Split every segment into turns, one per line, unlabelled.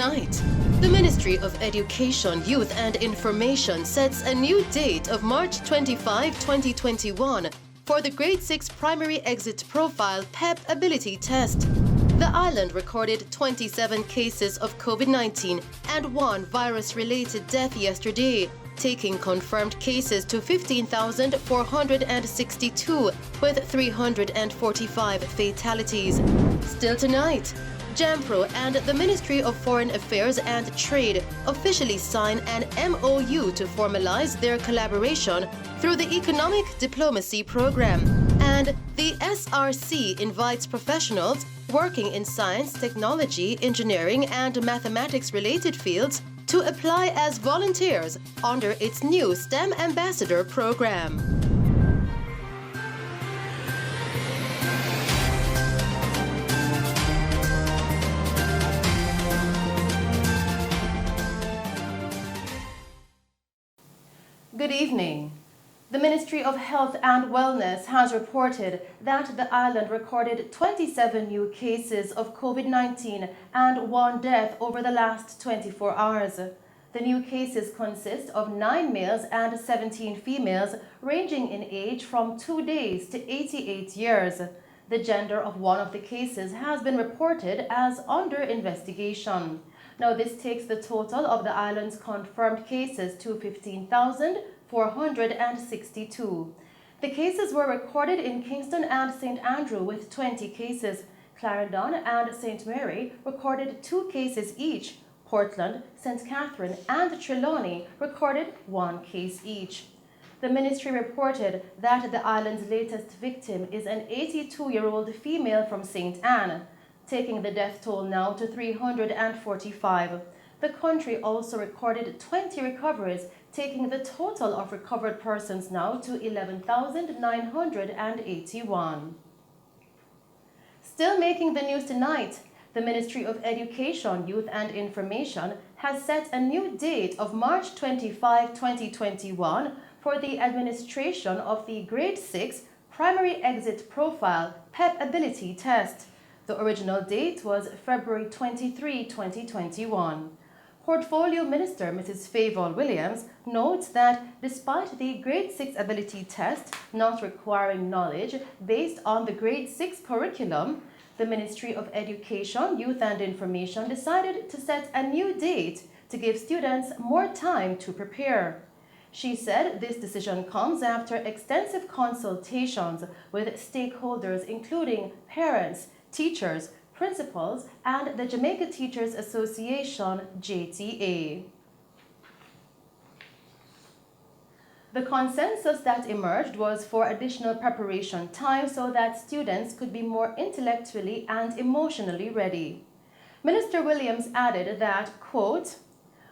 tonight. The Ministry of Education, Youth and Information sets a new date of March 25, 2021 for the Grade 6 Primary Exit Profile PEP Ability Test. The island recorded 27 cases of COVID-19 and 1 virus-related death yesterday, taking confirmed cases to 15,462 with 345 fatalities. Still tonight, JAMPRO and the Ministry of Foreign Affairs and Trade officially sign an MOU to formalize their collaboration through the Economic Diplomacy Program. And the SRC invites professionals working in science, technology, engineering, and mathematics-related fields to apply as volunteers under its new STEM Ambassador program. Good evening. The Ministry of Health and Wellness has reported that the island recorded 27 new cases of COVID-19 and 1 death over the last 24 hours. The new cases consist of 9 males and 17 females, ranging in age from 2 days to 88 years. The gender of one of the cases has been reported as under investigation. Now, this takes the total of the island's confirmed cases to 15,462. The cases were recorded in Kingston and St. Andrew with 20 cases. Clarendon and St. Mary recorded 2 cases each. Portland, St. Catherine, and Trelawney recorded 1 case each. The ministry reported that the island's latest victim is an 82-year-old female from St. Anne, taking the death toll now to 345. The country also recorded 20 recoveries, taking the total of recovered persons now to 11,981. Still making the news tonight, the Ministry of Education, Youth and Information has set a new date of March 25, 2021 for the administration of the Grade 6 Primary Exit Profile PEP Ability Test. The original date was February 23, 2021. Portfolio Minister Mrs. Favour Williams notes that despite the Grade 6 ability test not requiring knowledge based on the Grade 6 curriculum, the Ministry of Education, Youth and Information decided to set a new date to give students more time to prepare. She said this decision comes after extensive consultations with stakeholders including parents, teachers, principals, and the Jamaica Teachers Association, JTA. The consensus that emerged was for additional preparation time so that students could be more intellectually and emotionally ready. Minister Williams added that, quote,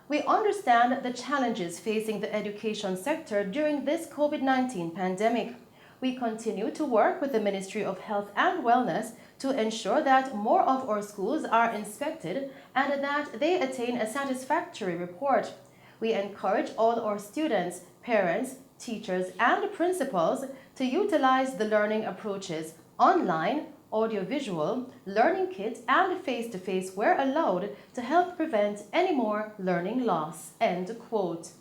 "We understand the challenges facing the education sector during this COVID-19 pandemic. We continue to work with the Ministry of Health and Wellness to ensure that more of our schools are inspected and that they attain a satisfactory report. We encourage all our students, parents, teachers, and principals to utilize the learning approaches online, audiovisual, learning kit, and face-to-face where allowed to help prevent any more learning loss." End quote.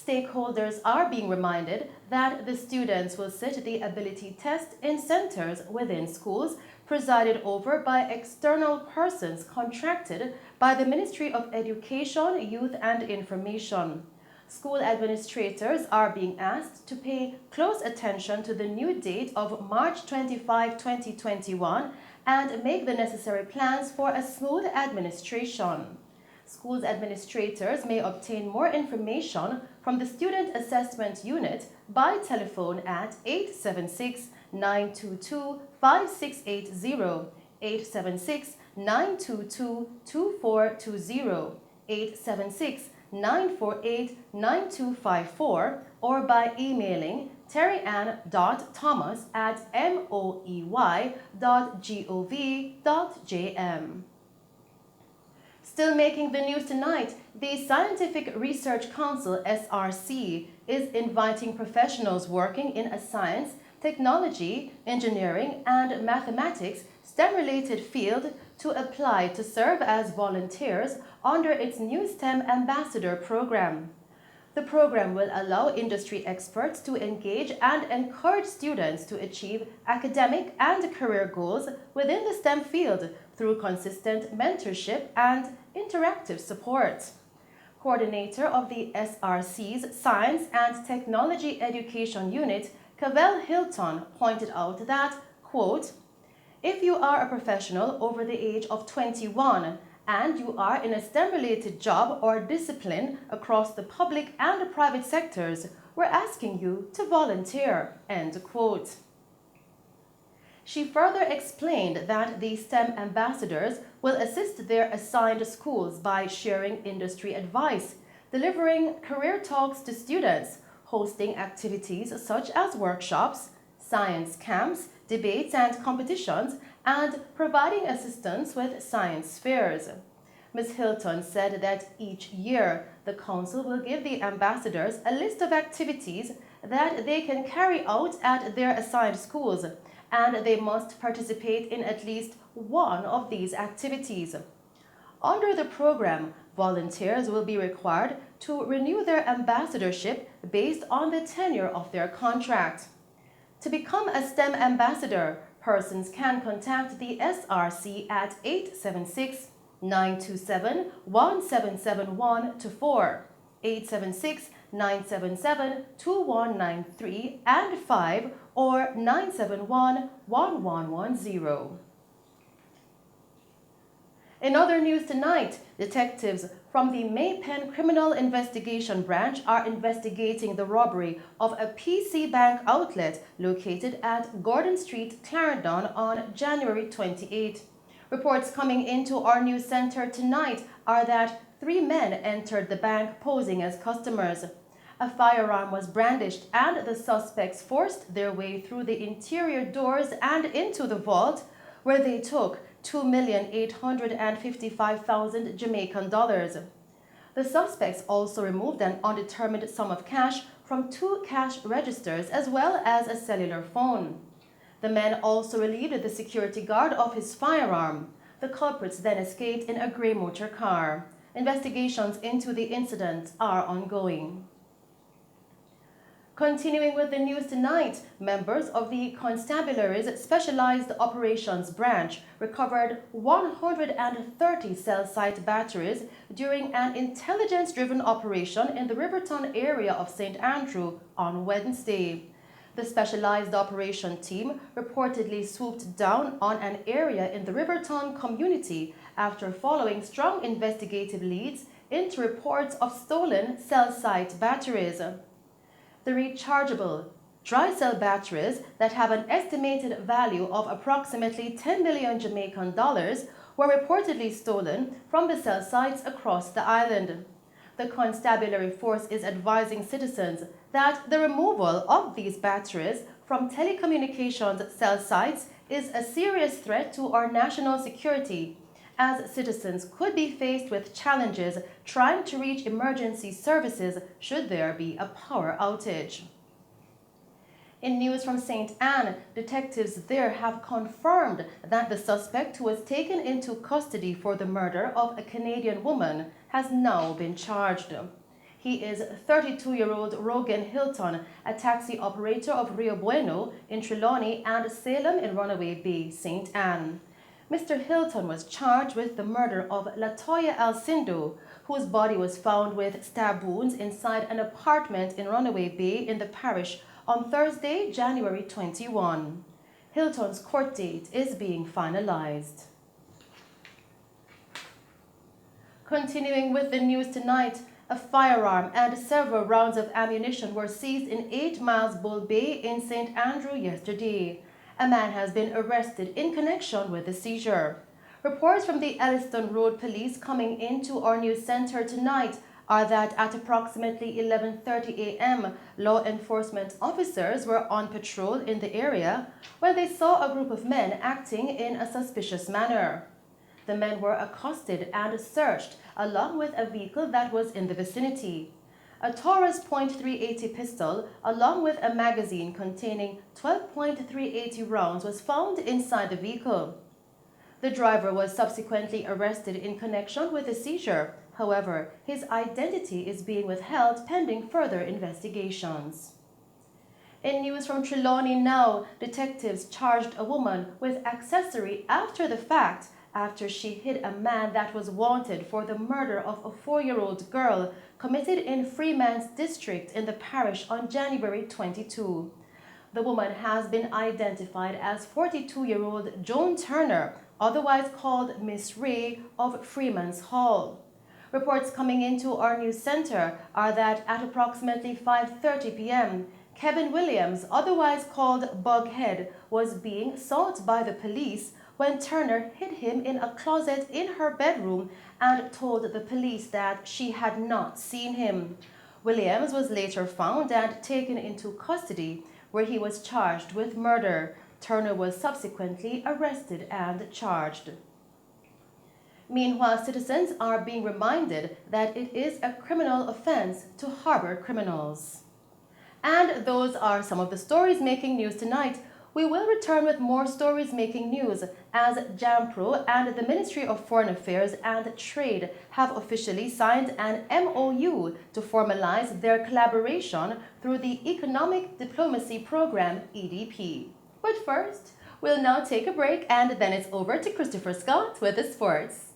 Stakeholders are being reminded that the students will sit the ability test in centers within schools presided over by external persons contracted by the Ministry of Education, Youth and Information. School administrators are being asked to pay close attention to the new date of March 25, 2021 and make the necessary plans for a smooth administration. Schools administrators may obtain more information from the Student Assessment Unit by telephone at 876-922-5680, 876-922-2420, 876-948-9254, or by emailing terryann.thomas@moey.gov.jm. Still making the news tonight, the Scientific Research Council, SRC, is inviting professionals working in science, technology, engineering, and mathematics STEM-related field to apply to serve as volunteers under its new STEM Ambassador program. The program will allow industry experts to engage and encourage students to achieve academic and career goals within the STEM field through consistent mentorship and interactive support. Coordinator of the SRC's Science and Technology Education Unit, Cavell Hilton, pointed out that, quote, "If you are a professional over the age of 21 and you are in a STEM-related job or discipline across the public and private sectors, we're asking you to volunteer," end quote. She further explained that the STEM ambassadors will assist their assigned schools by sharing industry advice, delivering career talks to students, hosting activities such as workshops, science camps, debates and competitions, and providing assistance with science fairs. Ms. Hilton said that each year the Council will give the ambassadors a list of activities that they can carry out at their assigned schools, and they must participate in at least one of these activities. Under the program, volunteers will be required to renew their ambassadorship based on the tenure of their contract. To become a STEM ambassador, persons can contact the SRC at 876-927-1771-4, 876-977-2193 and 5, or 971-1110. In other news tonight, detectives from the Maypen Criminal Investigation Branch are investigating the robbery of a PC Bank outlet located at Gordon Street, Clarendon on January 28. Reports coming into our news center tonight are that 3 men entered the bank posing as customers. A firearm was brandished and the suspects forced their way through the interior doors and into the vault, where they took $2,855,000 Jamaican dollars. The suspects also removed an undetermined sum of cash from 2 cash registers as well as a cellular phone. The men also relieved the security guard of his firearm. The culprits then escaped in a grey motor car. Investigations into the incident are ongoing. Continuing with the news tonight, members of the Constabulary's Specialized Operations Branch recovered 130 cell site batteries during an intelligence-driven operation in the Riverton area of St. Andrew on Wednesday. The Specialized Operation Team reportedly swooped down on an area in the Riverton community after following strong investigative leads into reports of stolen cell site batteries. The rechargeable dry cell batteries that have an estimated value of approximately 10 million Jamaican dollars were reportedly stolen from the cell sites across the island. The constabulary force is advising citizens that the removal of these batteries from telecommunications cell sites is a serious threat to our national security, as citizens could be faced with challenges trying to reach emergency services should there be a power outage. In news from St. Anne, detectives there have confirmed that the suspect who was taken into custody for the murder of a Canadian woman has now been charged. He is 32-year-old Rogan Hilton, a taxi operator of Rio Bueno in Trelawney and Salem in Runaway Bay, St. Anne. Mr. Hilton was charged with the murder of Latoya Alcindo, whose body was found with stab wounds inside an apartment in Runaway Bay in the parish on Thursday, January 21. Hilton's court date is being finalized. Continuing with the news tonight, a firearm and several rounds of ammunition were seized in 8 Miles Bull Bay in St. Andrew yesterday. A man has been arrested in connection with the seizure. Reports from the Elliston Road Police coming into our news center tonight are that at approximately 11:30 a.m., law enforcement officers were on patrol in the area when they saw a group of men acting in a suspicious manner. The men were accosted and searched, along with a vehicle that was in the vicinity. A Taurus .380 pistol, along with a magazine containing 12.380 rounds, was found inside the vehicle. The driver was subsequently arrested in connection with the seizure. However, his identity is being withheld pending further investigations. In news from Trelawney now, detectives charged a woman with accessory after the fact after she hid a man that was wanted for the murder of a 4-year-old girl committed in Freeman's district in the parish on January 22. The woman has been identified as 42-year-old Joan Turner, otherwise called Miss Ray of Freeman's Hall. Reports coming into our news center are that at approximately 5:30 p.m., Kevin Williams, otherwise called Bughead, was being sought by the police when Turner hid him in a closet in her bedroom and told the police that she had not seen him. Williams was later found and taken into custody, where he was charged with murder. Turner was subsequently arrested and charged. Meanwhile, citizens are being reminded that it is a criminal offense to harbor criminals. And those are some of the stories making news tonight. We will return with more stories making news as JAMPRO and the Ministry of Foreign Affairs and Trade have officially signed an MOU to formalize their collaboration through the Economic Diplomacy Program, EDP. But first, we'll now take a break and then it's over to Christopher Scott with the sports.